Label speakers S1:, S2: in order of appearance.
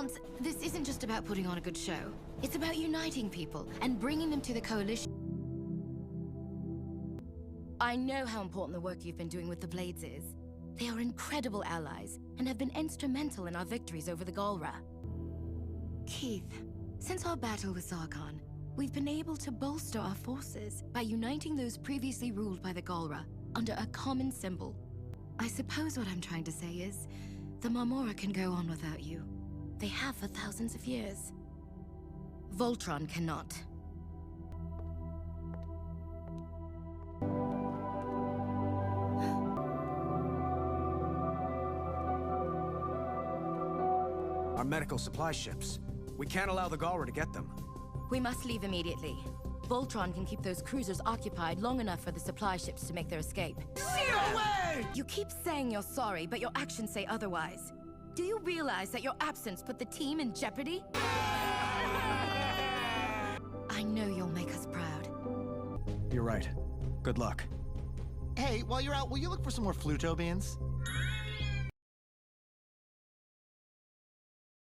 S1: Lance, this isn't just about putting on a good show. It's about uniting people and bringing them to the coalition. I know how important the work you've been doing with the Blades is. They are incredible allies and have been instrumental in our victories over the Galra. Keith, since our battle with Zarkon, we've been able to bolster our forces by uniting those previously ruled by the Galra under a common symbol. I suppose what I'm trying to say is, the Marmora can go on without you. They have for thousands of years. Voltron cannot.
S2: Our medical supply ships. We can't allow the Galra to get them.
S1: We must leave immediately. Voltron can keep those cruisers occupied long enough for the supply ships to make their escape.
S2: No way!
S1: You keep saying you're sorry, but your actions say otherwise. Do you realize that your absence put the team in jeopardy? I know you'll make us proud.
S2: You're right. Good luck.
S3: Hey, while you're out, will you look for some more Fluto beans?